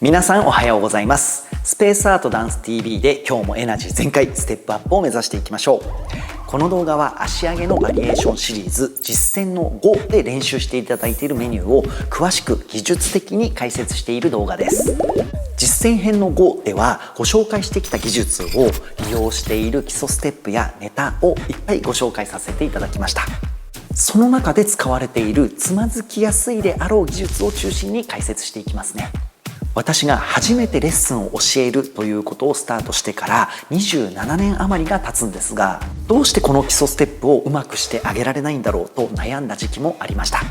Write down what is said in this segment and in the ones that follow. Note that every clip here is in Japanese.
皆さんおはようございます。スペースアートダンス TV で今日もエナジー全開ステップアップを目指していきましょう。この動画は足上げのバリエーションシリーズ実践の5で練習していただいているメニューを詳しく技術的に解説している動画です。実践編の5ではご紹介してきた技術を利用している基礎ステップやネタをいっぱいご紹介させていただきました。その中で使われているつまずきやすいであろう技術を中心に解説していきますね。私が初めてレッスンを教えるということをスタートしてから27年余りが経つんですが、どうしてこの基礎ステップをうまくしてあげられないんだろうと悩んだ時期もありました。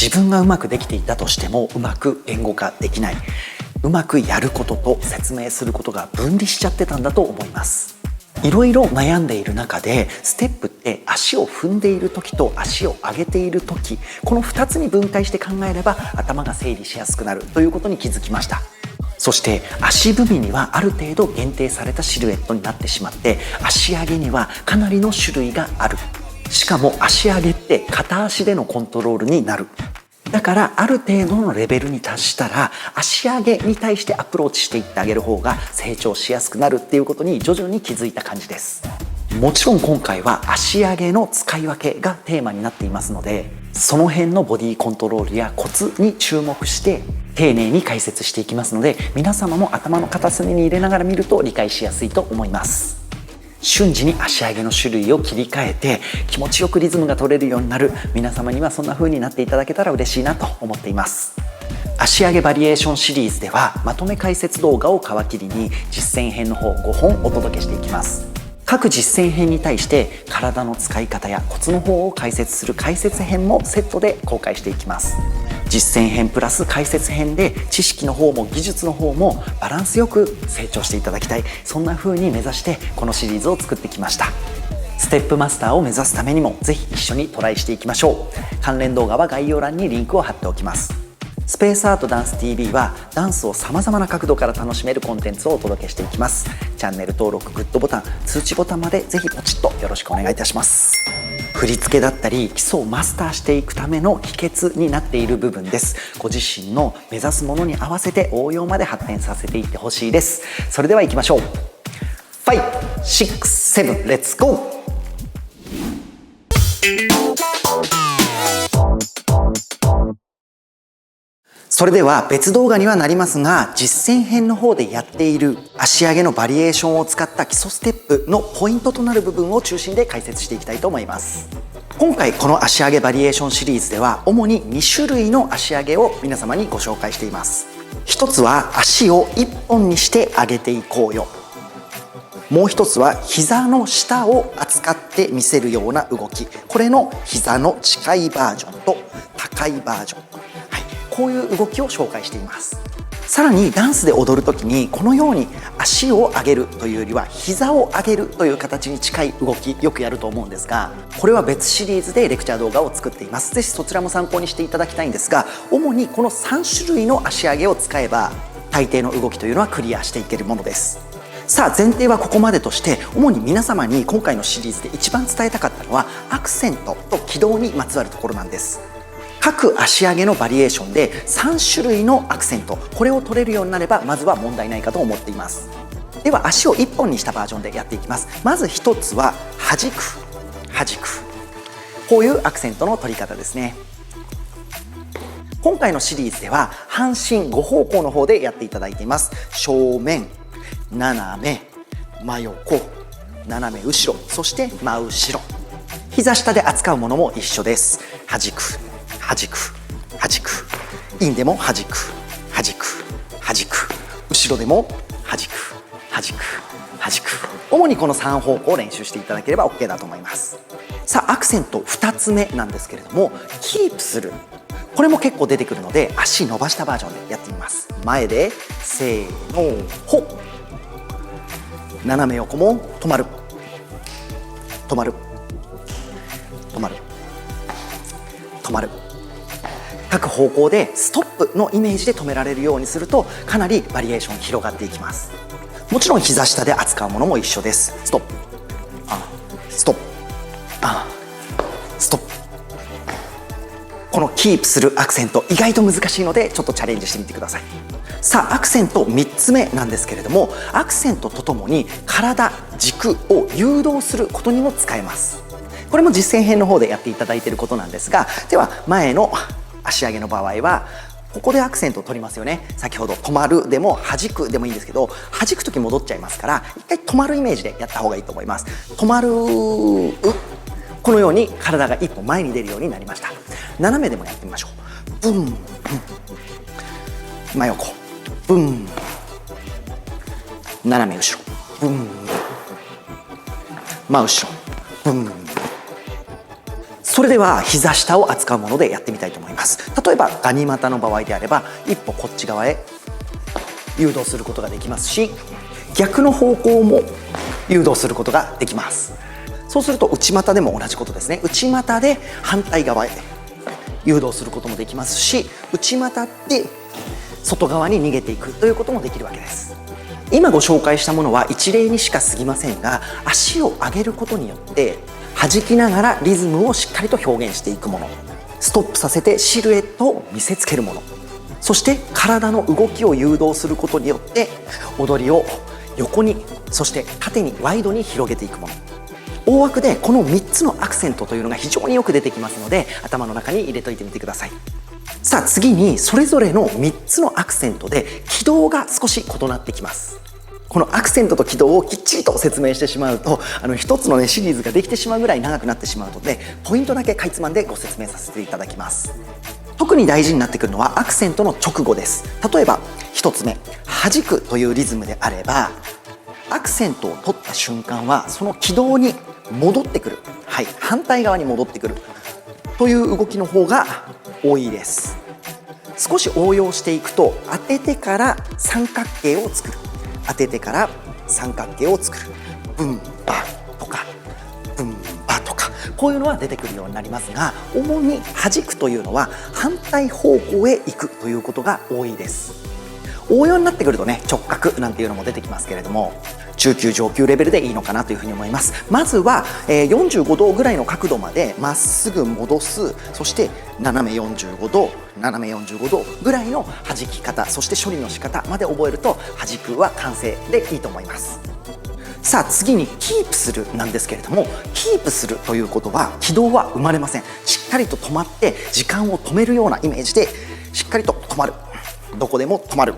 自分がうまくできていたとしてもうまく言語化できない、うまくやることと説明することが分離しちゃってたんだと思います。いろいろ悩んでいる中でステップって足を踏んでいる時と足を上げている時、この2つに分解して考えれば頭が整理しやすくなるということに気づきました。そして足踏みにはある程度限定されたシルエットになってしまって、足上げにはかなりの種類がある。しかも足上げって片足でのコントロールになる。だからある程度のレベルに達したら足上げに対してアプローチしていってあげる方が成長しやすくなるっていうことに徐々に気づいた感じです。もちろん今回は足上げの使い分けがテーマになっていますので、その辺のボディコントロールやコツに注目して丁寧に解説していきますので、皆様も頭の片隅に入れながら見ると理解しやすいと思います。瞬時に足上げの種類を切り替えて気持ちよくリズムが取れるようになる皆様にはそんな風になっていただけたら嬉しいなと思っています。足上げバリエーションシリーズではまとめ解説動画を皮切りに実践編の方5本お届けしていきます。各実践編に対して体の使い方やコツの方を解説する解説編もセットで公開していきます。実践編プラス解説編で知識の方も技術の方もバランスよく成長していただきたい、そんな風に目指してこのシリーズを作ってきました。ステップマスターを目指すためにもぜひ一緒にトライしていきましょう。関連動画は概要欄にリンクを貼っておきます。スペースアートダンス TV はダンスをさまざまな角度から楽しめるコンテンツをお届けしていきます。チャンネル登録、グッドボタン、通知ボタンまでぜひポチッとよろしくお願いいたします。振り付けだったり基礎をマスターしていくための秘訣になっている部分です。ご自身の目指すものに合わせて応用まで発展させていってほしいです。それでは行きましょう。5、6、7、レッツゴー。それでは別動画にはなりますが、実践編の方でやっている足上げのバリエーションを使った基礎ステップのポイントとなる部分を中心で解説していきたいと思います。今回この足上げバリエーションシリーズでは主に2種類の足上げを皆様にご紹介しています。一つは足を1本にして上げていこうよ。もう一つは膝の下を扱って見せるような動き、これの膝の近いバージョンと高いバージョン、こういう動きを紹介しています。さらにダンスで踊る時にこのように足を上げるというよりは膝を上げるという形に近い動きよくやると思うんですが、これは別シリーズでレクチャー動画を作っています。ぜひそちらも参考にしていただきたいんですが、主にこの3種類の足上げを使えば大抵の動きというのはクリアしていけるものです。さあ前提はここまでとして、主に皆様に今回のシリーズで一番伝えたかったのはアクセントと軌道にまつわるところなんです。各足上げのバリエーションで3種類のアクセント、これを取れるようになればまずは問題ないかと思っています。では足を1本にしたバージョンでやっていきます。まず1つは弾く弾く、こういうアクセントの取り方ですね。今回のシリーズでは半身5方向の方でやっていただいています。正面、斜め、真横、斜め後ろ、そして真後ろ、膝下で扱うものも一緒です。弾く弾く弾く、インでも弾く弾く弾く、後ろでも弾く弾く弾く、主にこの3方向を練習していただければ OK だと思います。さあアクセント2つ目なんですけれども、キープする、これも結構出てくるので足伸ばしたバージョンでやってみます。前でせーのほっ、斜め横も止まる止まる止まる止まる、各方向でストップのイメージで止められるようにするとかなりバリエーション広がっていきます。もちろん膝下で扱うものも一緒です。ストップ、ストップ、ストップ、このキープするアクセント意外と難しいのでちょっとチャレンジしてみてください。さあアクセント3つ目なんですけれども、アクセントとともに体軸を誘導することにも使えます。これも実践編の方でやっていただいていることなんですが、では前の足上げの場合はここでアクセントを取りますよね。先ほど止まるでも弾くでもいいんですけど、弾く時戻っちゃいますから、一回止まるイメージでやった方がいいと思います。止まる、このように体が一歩前に出るようになりました。斜めでもやってみましょう。ブン、ブン、真横、ブン、斜め後ろ、ブン、真後ろ、ブン。それでは膝下を扱うものでやってみたいと思います。例えばガニ股の場合であれば、一歩こっち側へ誘導することができますし、逆の方向も誘導することができます。そうすると内股でも同じことですね。内股で反対側へ誘導することもできますし、内股で外側に逃げていくということもできるわけです。今ご紹介したものは一例にしか過ぎませんが、足を上げることによって弾きながらリズムをしっかりと表現していくもの、ストップさせてシルエットを見せつけるもの、そして体の動きを誘導することによって踊りを横に、そして縦にワイドに広げていくもの。大枠でこの3つのアクセントというのが非常によく出てきますので、頭の中に入れといてみてください。さあ次にそれぞれの3つのアクセントで軌道が少し異なってきます。このアクセントと軌道をきっちりと説明してしまうと、一つのねシリーズができてしまうぐらい長くなってしまうので、ポイントだけかいつまんでご説明させていただきます。特に大事になってくるのはアクセントの直後です。例えば1つ目、弾くというリズムであれば、アクセントを取った瞬間はその軌道に戻ってくる、はい、反対側に戻ってくるという動きの方が多いです。少し応用していくと、当ててから三角形を作る、当ててから三角形を作る、ブンバとかブンバとか、こういうのは出てくるようになりますが、主に弾くというのは反対方向へ行くということが多いです。応用になってくるとね、直角なんていうのも出てきますけれども、中級上級レベルでいいのかなというふうに思います。まずは45度ぐらいの角度までまっすぐ戻す、そして斜め45度、斜め45度ぐらいの弾き方、そして処理の仕方まで覚えると、弾くは完成でいいと思います。さあ次にキープするなんですけれども、キープするということは軌道は生まれません。しっかりと止まって時間を止めるようなイメージでしっかりと止まる、どこでも止まる、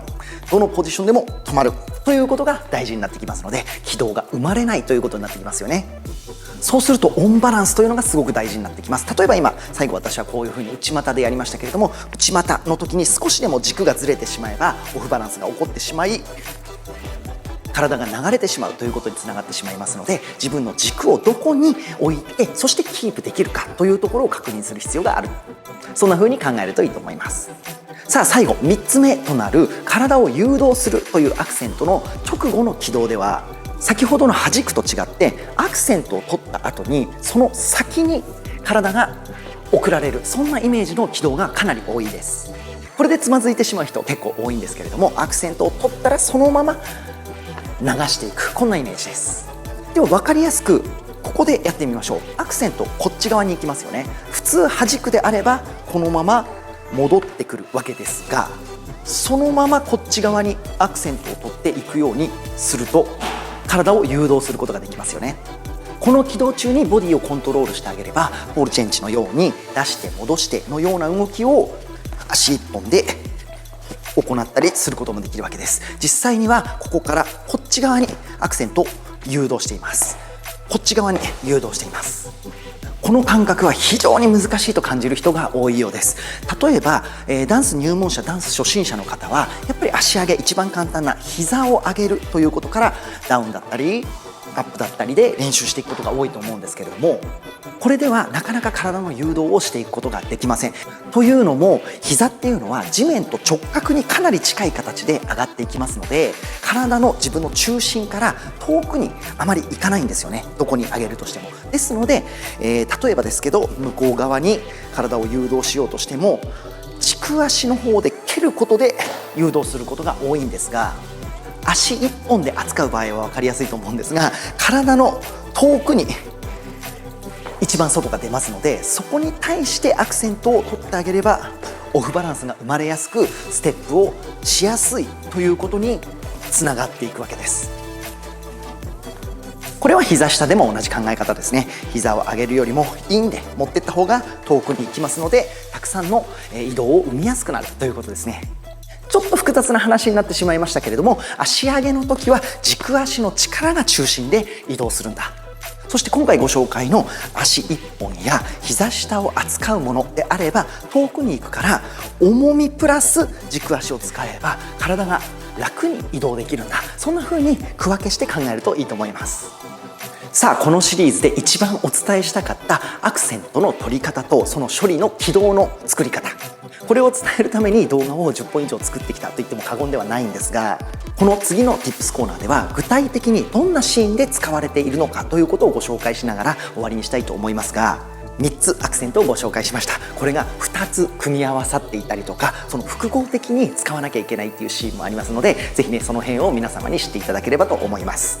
どのポジションでも止まるということが大事になってきますので、軌道が生まれないということになってきますよね。そうするとオンバランスというのがすごく大事になってきます。例えば今最後私はこういうふうに内股でやりましたけれども、内股の時に少しでも軸がずれてしまえばオフバランスが起こってしまい、体が流れてしまうということにつながってしまいますので、自分の軸をどこに置いて、そしてキープできるかというところを確認する必要がある、そんな風に考えるといいと思います。さあ最後3つ目となる体を誘導するというアクセントの直後の軌道では、先ほどの弾くと違ってアクセントを取った後にその先に体が送られる、そんなイメージの軌道がかなり多いです。これでつまずいてしまう人結構多いんですけれども、アクセントを取ったらそのまま流していく、こんなイメージです。では分かりやすくここでやってみましょう。アクセントこっち側に行きますよね。普通弾くであればこのまま戻ってくるわけですが、そのままこっち側にアクセントを取っていくようにすると体を誘導することができますよね。この軌道中にボディをコントロールしてあげれば、ボールチェンジのように出して戻してのような動きを足一本で行ったりすることもできるわけです。実際にはここからこっち側にアクセントを誘導しています。こっち側に誘導しています。この感覚は非常に難しいと感じる人が多いようです。例えば、ダンス入門者、ダンス初心者の方はやっぱり足上げ、一番簡単な膝を上げるということからダウンだったりアップだったりで練習していくことが多いと思うんですけれども、これではなかなか体の誘導をしていくことができません。というのも膝っていうのは地面と直角にかなり近い形で上がっていきますので、体の自分の中心から遠くにあまりいかないんですよね、どこに上げるとしても。ですので、例えばですけど向こう側に体を誘導しようとしても軸足の方で蹴ることで誘導することが多いんですが、足一本で扱う場合は分かりやすいと思うんですが、体の遠くに一番外が出ますので、そこに対してアクセントを取ってあげればオフバランスが生まれやすくステップをしやすいということにつながっていくわけです。これは膝下でも同じ考え方ですね。膝を上げるよりもインで持っていった方が遠くに行きますので、たくさんの移動を生みやすくなるということですね。ちょっと複雑な話になってしまいましたけれども、足上げの時は軸足の力が中心で移動するんだ。そして今回ご紹介の足1本や膝下を扱うものであれば、遠くに行くから重みプラス軸足を使えば体が楽に移動できるんだ。そんな風に区分けして考えるといいと思います。さあ、このシリーズで一番お伝えしたかったアクセントの取り方とその処理の軌道の作り方、これを伝えるために動画を10本以上作ってきたと言っても過言ではないんですが、この次の Tips コーナーでは具体的にどんなシーンで使われているのかということをご紹介しながら終わりにしたいと思いますが、3つアクセントをご紹介しました。これが2つ組み合わさっていたりとか、その複合的に使わなきゃいけないっていうシーンもありますので、ぜひね、その辺を皆様に知っていただければと思います。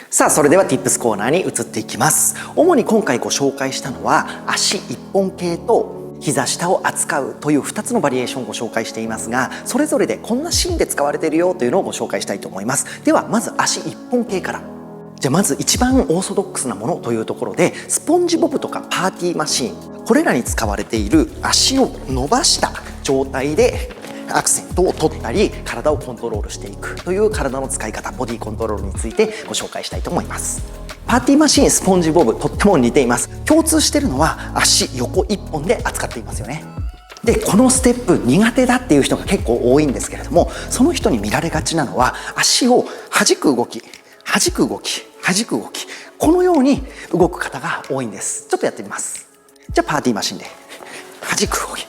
さあ、それでは Tips コーナーに移っていきます。主に今回ご紹介したのは足1本系と膝下を扱うという2つのバリエーションをご紹介していますが、それぞれでこんなシーンで使われているよというのをご紹介したいと思います。ではまず足1本系から。じゃあまず一番オーソドックスなものというところで、スポンジボブとかパーティーマシーン、これらに使われている足を伸ばした状態でアクセントを取ったり体をコントロールしていくという体の使い方、ボディコントロールについてご紹介したいと思います。パーティーマシン、スポンジボブ、とっても似ています。共通しているのは足横1本で扱っていますよね。で、このステップ苦手だっていう人が結構多いんですけれども、その人に見られがちなのは足を弾く動き、弾く動き、弾く動き、このように動く方が多いんです。ちょっとやってみます。じゃあパーティーマシンで弾く動き、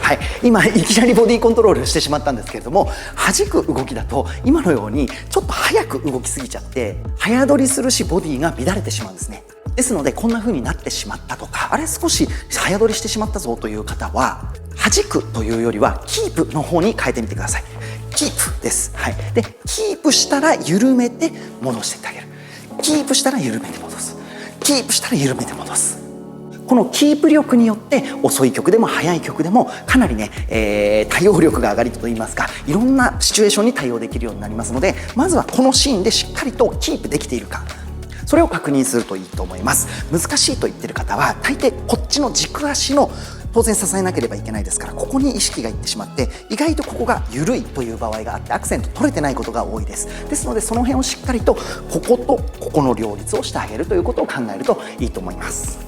はい、今いきなりボディコントロールしてしまったんですけれども、弾く動きだと今のようにちょっと早く動きすぎちゃって早取りするしボディが乱れてしまうんですね。ですのでこんな風になってしまったとか、あれ少し早取りしてしまったぞという方は、弾くというよりはキープの方に変えてみてください。キープです。はい、でキープしたら緩めて戻していってあげる。キープしたら緩めて戻す。キープしたら緩めて戻す。このキープ力によって遅い曲でも速い曲でもかなりね、対応力が上がりといいますか、いろんなシチュエーションに対応できるようになりますので、まずはこのシーンでしっかりとキープできているか、それを確認するといいと思います。難しいと言ってる方は大抵こっちの軸足の当然支えなければいけないですから、ここに意識がいってしまって意外とここが緩いという場合があってアクセント取れてないことが多いです。ですのでその辺をしっかりとこことここの両立をしてあげるということを考えるといいと思います。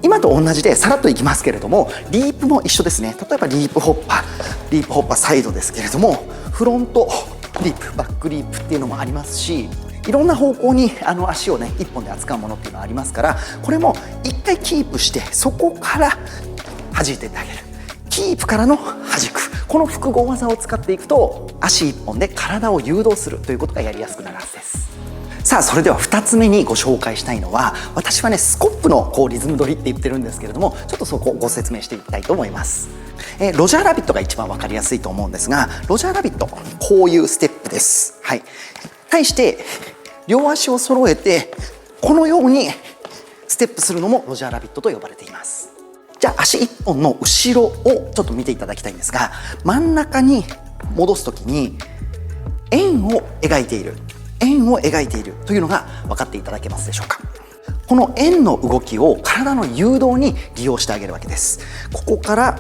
今と同じでさらっといきますけれども、リープも一緒ですね。例えばリープホッパーサイドですけれども、フロントリープ、バックリープっていうのもありますし、いろんな方向に足をね一本で扱うものっていうのはありますから、これも一回キープしてそこから弾いていってあげる。キープからの弾く、この複合技を使っていくと足一本で体を誘導するということがやりやすくなるはずです。さあ、それでは2つ目にご紹介したいのは、私はねスコップのリズム取りって言ってるんですけれども、ちょっとそこをご説明していきたいと思います。ロジャーラビットが一番分かりやすいと思うんですが、ロジャーラビットこういうステップです。はい、対して両足を揃えてこのようにステップするのもロジャーラビットと呼ばれています。じゃあ足1本の後ろをちょっと見ていただきたいんですが、真ん中に戻す時に円を描いているというのが分かっていただけますでしょうか。この円の動きを体の誘導に利用してあげるわけです。ここから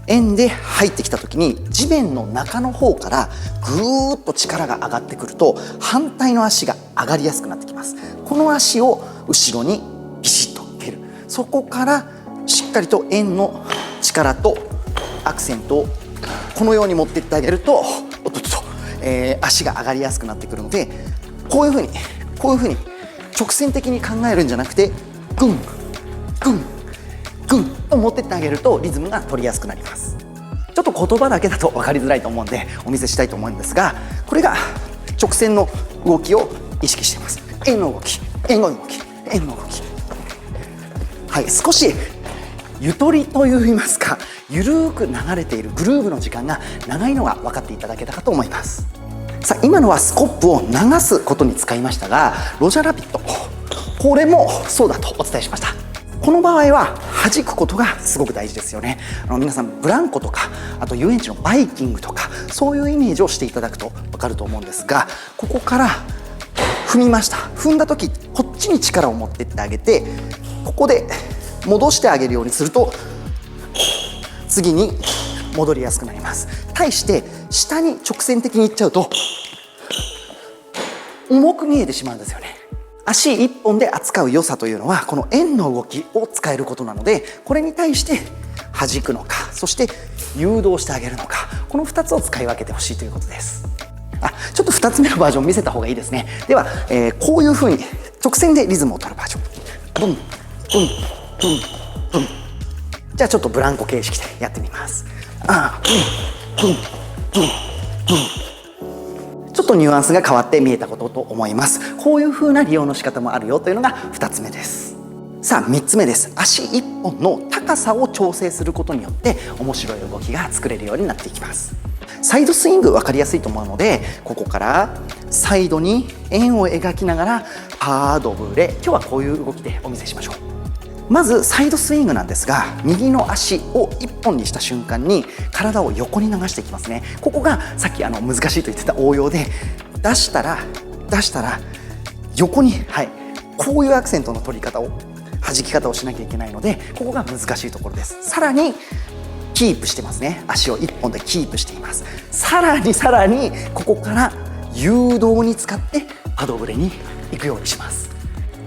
円で入ってきた時に地面の中の方からぐーっと力が上がってくると反対の足が上がりやすくなってきます。この足を後ろにビシッと蹴る。そこからしっかりと円の力とアクセントをこのように持っていってあげると足が上がりやすくなってくるので、こういうふうに直線的に考えるんじゃなくてグングングンと持ってってあげるとリズムが取りやすくなります。ちょっと言葉だけだと分かりづらいと思うんでお見せしたいと思うんですが、これが直線の動きを意識しています。円の動き、円の動き、円の動き。はい、少しゆとりといいますか、ゆるーく流れているグルーヴの時間が長いのが分かっていただけたかと思います。さあ今のはスコップを流すことに使いましたが、ロジャーラビットこれもそうだとお伝えしました。この場合は弾くことがすごく大事ですよね。皆さんブランコとか、あと遊園地のバイキングとか、そういうイメージをしていただくと分かると思うんですが、ここから踏みました。踏んだ時こっちに力を持ってってあげて、ここで戻してあげるようにすると次に戻りやすくなります。対して下に直線的にいっちゃうと重く見えてしまうんですよね。足一本で扱う良さというのはこの円の動きを使えることなので、これに対して弾くのか、そして誘導してあげるのか、この2つを使い分けてほしいということです。ちょっと2つ目のバージョン見せた方がいいですね。では、こういう風に直線でリズムを取るバージョン。ブンブンブンブン。じゃあちょっとブランコ形式でやってみます。ブンブンブンブン。ちょっとニュアンスが変わって見えたことと思います。こういう風な利用の仕方もあるよというのが2つ目です。さあ3つ目です。足1本の高さを調整することによって面白い動きが作れるようになっていきます。サイドスイング分かりやすいと思うので、ここからサイドに円を描きながらパードブレ、今日はこういう動きでお見せしましょう。まずサイドスイングなんですが、右の足を1本にした瞬間に体を横に流していきますね。ここがさっき難しいと言ってた応用で、出したら横に、こういうアクセントの取り方を、弾き方をしなきゃいけないので、ここが難しいところです。さらにキープしてますね。足を1本でキープしています。さらにここから誘導に使ってパドブレに行くようにします。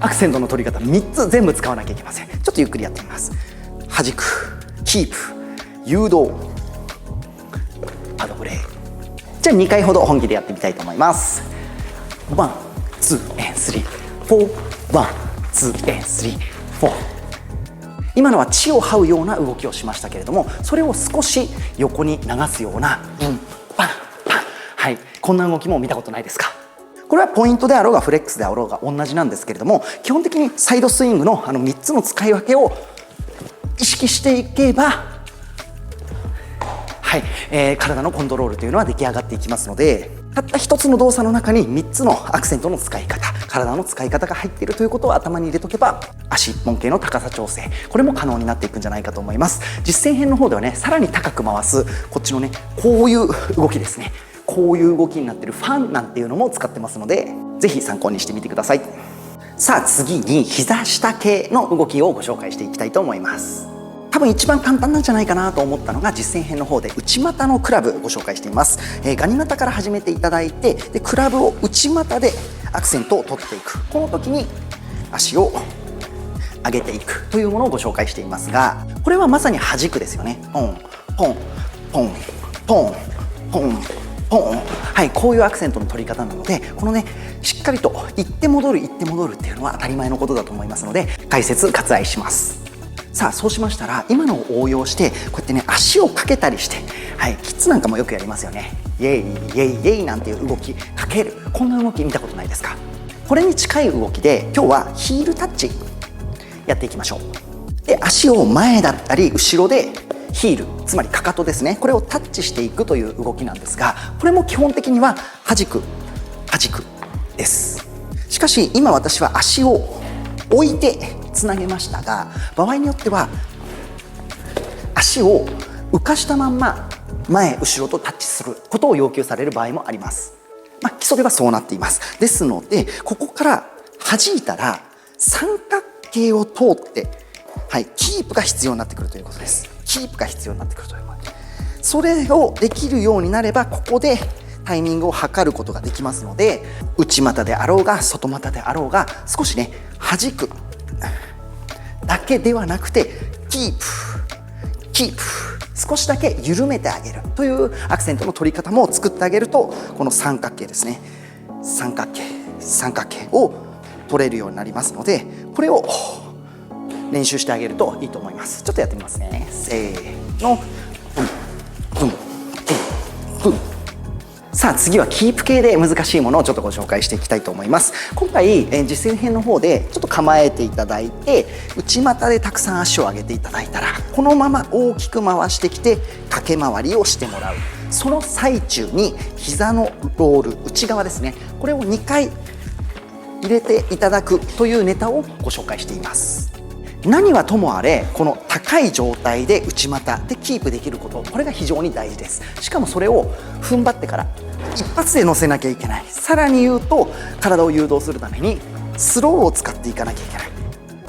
アクセントの取り方3つ全部使わなきゃいけません。ちょっとゆっくりやってみます。弾く、キープ、誘導、パドブレ。じゃあ2回ほど本気でやってみたいと思います。1、2、3、4、1、2、3、4。今のは地を這うような動きをしましたけれども、それを少し横に流すようなパンパン、こんな動きも見たことないですか？これはポイントであろうがフレックスであろうが同じなんですけれども、基本的にサイドスイングの3つの使い分けを意識していけば、体のコントロールというのは出来上がっていきますので、たった1つの動作の中に3つのアクセントの使い方、体の使い方が入っているということを頭に入れとけば、足1本系の高さ調整、これも可能になっていくんじゃないかと思います。実践編の方ではね、さらに高く回すこっちのね、こういう動きですね、こういう動きになっているファンなんていうのも使ってますので、ぜひ参考にしてみてください。さあ次に膝下系の動きをご紹介していきたいと思います。多分一番簡単なんじゃないかなと思ったのが、実践編の方で内股のクラブご紹介しています。ガニ股から始めていただいて、でクラブを内股でアクセントを取っていく、この時に足を上げていくというものをご紹介していますが、これはまさに弾くですよね。ポンポンポンポンポンポン、こういうアクセントの取り方なので、このね、しっかりと行って戻るっていうのは当たり前のことだと思いますので、解説割愛します。さあそうしましたら、今のを応用してこうやってね、足をかけたりして、キッズなんかもよくやりますよね。イエイイエイイエイなんていう動き、かける、こんな動き見たことないですか？これに近い動きで今日はヒールタッチやっていきましょう。で足を前だったり後ろでヒール、つまりかかとですね、これをタッチしていくという動きなんですが、これも基本的には弾くです。しかし今私は足を置いてつなげましたが、場合によっては足を浮かしたまんま前後ろとタッチすることを要求される場合もあります。基礎ではそうなっています。ですのでここから弾いたら三角形を通って、キープが必要になってくるということです。キープが必要になってくるということ。それをできるようになれば、ここでタイミングを測ることができますので、内股であろうが外股であろうが、少しね、弾くだけではなくてキープ少しだけ緩めてあげるというアクセントの取り方も作ってあげると、この三角形ですね、三角形を取れるようになりますので、これを練習してあげるといいと思います。ちょっとやってみますね。せーの、さあ次はキープ系で難しいものをちょっとご紹介していきたいと思います。今回実践編の方でちょっと構えていただいて、内股でたくさん足を上げていただいたら、このまま大きく回してきて掛け回りをしてもらう。その最中に膝のロール内側ですね、これを2回入れていただくというネタをご紹介しています。何はともあれ、この高い状態で内股でキープできること、これが非常に大事です。しかもそれを踏ん張ってから一発で乗せなきゃいけない。さらに言うと、体を誘導するためにスローを使っていかなきゃいけない。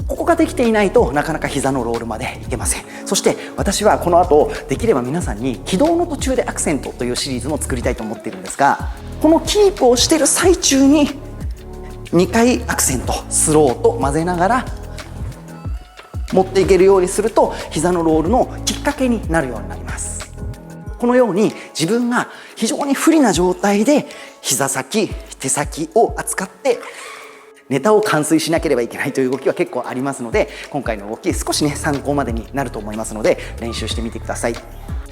ここができていないとなかなか膝のロールまでいけません。そして私はこの後できれば皆さんに軌道の途中でアクセントというシリーズも作りたいと思っているんですが、このキープをしている最中に2回アクセント、スローと混ぜながら持っていけるようにすると、膝のロールのきっかけになるようになります。このように自分が非常に不利な状態で膝先、手先を扱ってネタを完遂しなければいけないという動きは結構ありますので、今回の動き少しね参考までになると思いますので練習してみてください。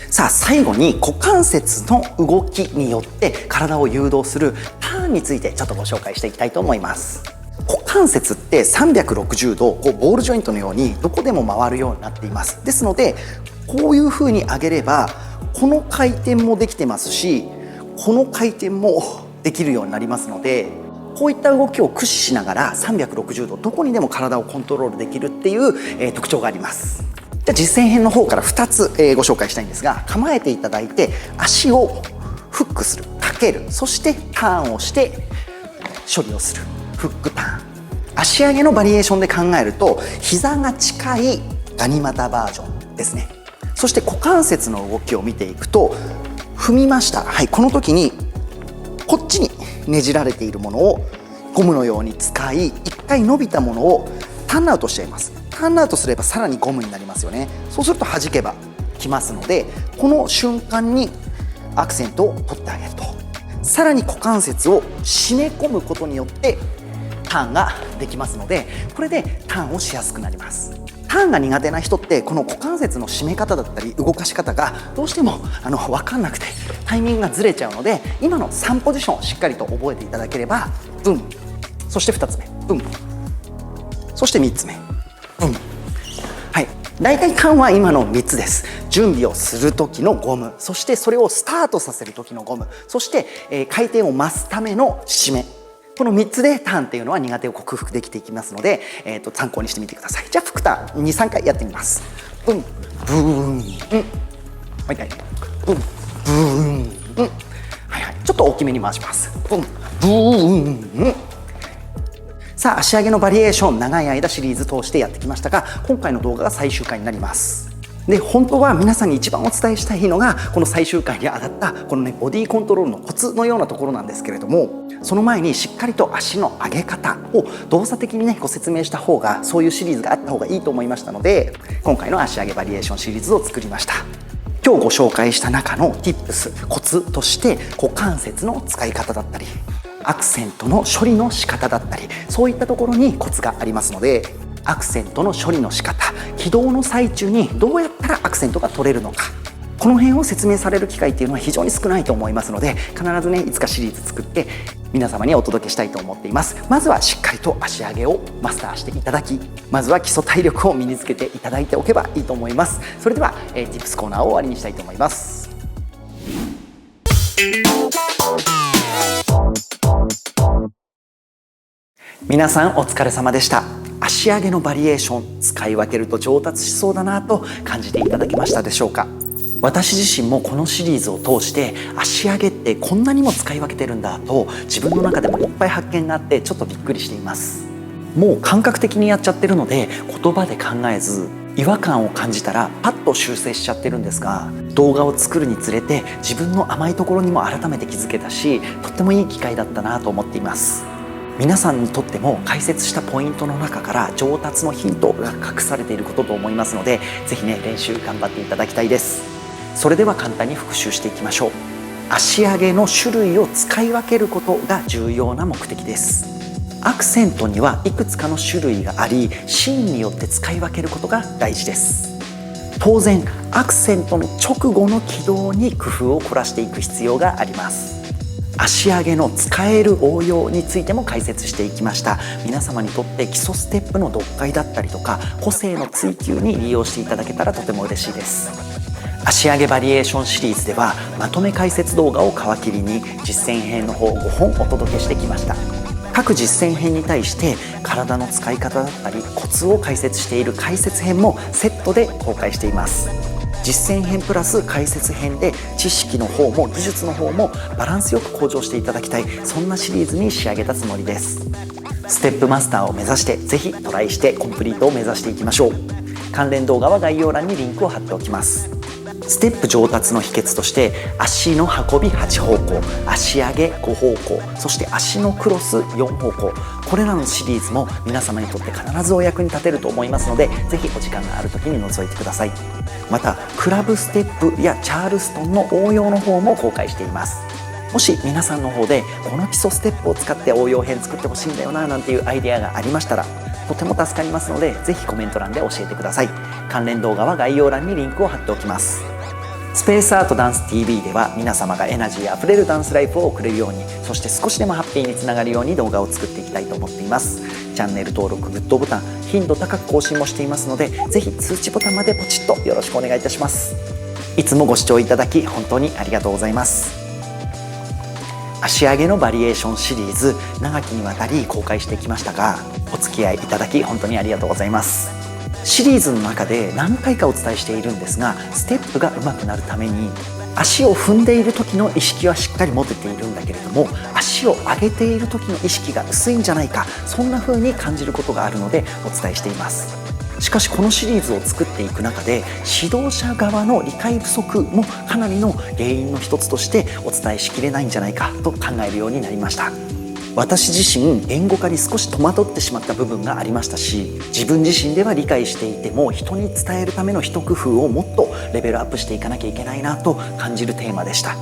さあ最後に股関節の動きによって体を誘導するターンについてちょっとご紹介していきたいと思います。股関節って360度こうボールジョイントのようにどこでも回るようになっています。ですのでこういう風に上げればこの回転もできてますし、この回転もできるようになりますので、こういった動きを駆使しながら360度どこにでも体をコントロールできるっていう、特徴があります。じゃあ実践編の方から2つ、ご紹介したいんですが、構えていただいて足をフックする、かける、そしてターンをして処理をする、フックターン。足上げのバリエーションで考えると膝が近いガニ股バージョンですね。そして股関節の動きを見ていくと、踏みました、はい、この時にこっちにねじられているものをゴムのように使い、一回伸びたものをターンアウトしちゃいます。ターンアウトすればさらにゴムになりますよね。そうすると弾けばきますので、この瞬間にアクセントを取ってあげると、さらに股関節を締め込むことによってターンができますので、これでターンをしやすくなります。ターンが苦手な人ってこの股関節の締め方だったり動かし方がどうしても分かんなくてタイミングがずれちゃうので、今の3ポジションをしっかりと覚えていただければ、ブン、そして2つ目ブン、そして3つ目ブン、はい、大体ターンは今の3つです。準備をする時のゴム、そしてそれをスタートさせる時のゴム、そして、回転を増すための締め、この3つでターンっていうのは苦手を克服できていきますので、参考にしてみてください。じゃあフックターン 2,3 回やってみます。ブンブーン、うん、もう一回ブンブーン、うん、はいはい、ちょっと大きめに回します。ブンブーン、うん。さあ足上げのバリエーション、長い間シリーズ通してやってきましたが、今回の動画が最終回になります。で本当は皆さんに一番お伝えしたいのがこの最終回に当たったこのねボディコントロールのコツのようなところなんですけれども、その前にしっかりと足の上げ方を動作的にねご説明した方が、そういうシリーズがあった方がいいと思いましたので、今回の足上げバリエーションシリーズを作りました。今日ご紹介した中の Tips コツとして、股関節の使い方だったりアクセントの処理の仕方だったり、そういったところにコツがありますので、アクセントの処理の仕方、起動の最中にどうやったらアクセントが取れるのか、この辺を説明される機会っていうのは非常に少ないと思いますので、必ずねいつかシリーズ作って皆様にお届けしたいと思っています。まずはしっかりと足上げをマスターしていただき、まずは基礎体力を身につけていただいておけばいいと思います。それでは、Tips コーナーを終わりにしたいと思います。皆さんお疲れ様でした。足上げのバリエーション、使い分けると上達しそうだなと感じていただけましたでしょうか。私自身もこのシリーズを通して足上げってこんなにも使い分けてるんだと自分の中でもいっぱい発見があって、ちょっとびっくりしています。もう感覚的にやっちゃってるので言葉で考えず、違和感を感じたらパッと修正しちゃってるんですが、動画を作るにつれて自分の甘いところにも改めて気づけたし、とってもいい機会だったなと思っています。皆さんにとっても解説したポイントの中から上達のヒントが隠されていることと思いますので、ぜひね練習頑張っていただきたいです。それでは簡単に復習していきましょう。足上げの種類を使い分けることが重要な目的です。アクセントにはいくつかの種類があり、シーンによって使い分けることが大事です。当然アクセントの直後の起動に工夫を凝らしていく必要があります。足上げの使える応用についても解説していきました。皆様にとって基礎ステップの読解だったりとか個性の追求に利用していただけたらとても嬉しいです。足上げバリエーションシリーズではまとめ解説動画を皮切りに実践編の方5本お届けしてきました。各実践編に対して体の使い方だったりコツを解説している解説編もセットで公開しています。実践編プラス解説編で知識の方も技術の方もバランスよく向上していただきたい、そんなシリーズに仕上げたつもりです。ステップマスターを目指してぜひトライしてコンプリートを目指していきましょう。関連動画は概要欄にリンクを貼っておきます。ステップ上達の秘訣として足の運び8方向、足上げ5方向、そして足のクロス4方向、これらのシリーズも皆様にとって必ずお役に立てると思いますので、ぜひお時間がある時に覗いてください。またクラブステップやチャールストンの応用の方も公開しています。もし皆さんの方でこの基礎ステップを使って応用編作ってほしいんだよななんていうアイデアがありましたらとても助かりますので、ぜひコメント欄で教えてください。関連動画は概要欄にリンクを貼っておきます。スペースアートダンス TV では皆様がエナジーあふれるダンスライフを送れるように、そして少しでもハッピーにつながるように動画を作っていきたいと思っています。チャンネル登録、グッドボタン、頻度高く更新もしていますので、ぜひ通知ボタンまでポチッとよろしくお願いいたします。いつもご視聴いただき本当にありがとうございます。足上げのバリエーションシリーズ、長きにわたり公開してきましたが、お付き合いいただき本当にありがとうございます。シリーズの中で何回かお伝えしているんですが、ステップが上手くなるために足を踏んでいる時の意識はしっかり持てているんだけれども、足を上げている時の意識が薄いんじゃないか、そんな風に感じることがあるのでお伝えしています。しかしこのシリーズを作っていく中で指導者側の理解不足もかなりの原因の一つとしてお伝えしきれないんじゃないかと考えるようになりました。私自身言語化に少し戸惑ってしまった部分がありましたし、自分自身では理解していても人に伝えるための一工夫をもっとレベルアップしていかなきゃいけないなと感じるテーマでした。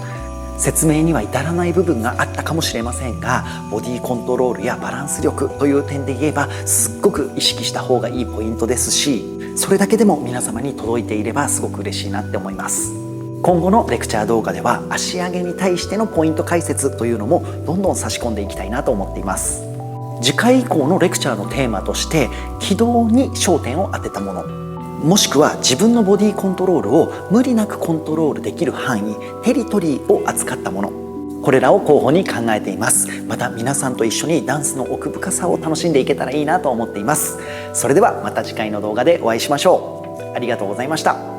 説明には至らない部分があったかもしれませんが、ボディコントロールやバランス力という点で言えばすっごく意識した方がいいポイントですし、それだけでも皆様に届いていればすごく嬉しいなって思います。今後のレクチャー動画では足上げに対してのポイント解説というのもどんどん差し込んでいきたいなと思っています。次回以降のレクチャーのテーマとして軌道に焦点を当てたもの、もしくは自分のボディコントロールを無理なくコントロールできる範囲、テリトリーを扱ったもの、これらを候補に考えています。また皆さんと一緒にダンスの奥深さを楽しんでいけたらいいなと思っています。それではまた次回の動画でお会いしましょう。ありがとうございました。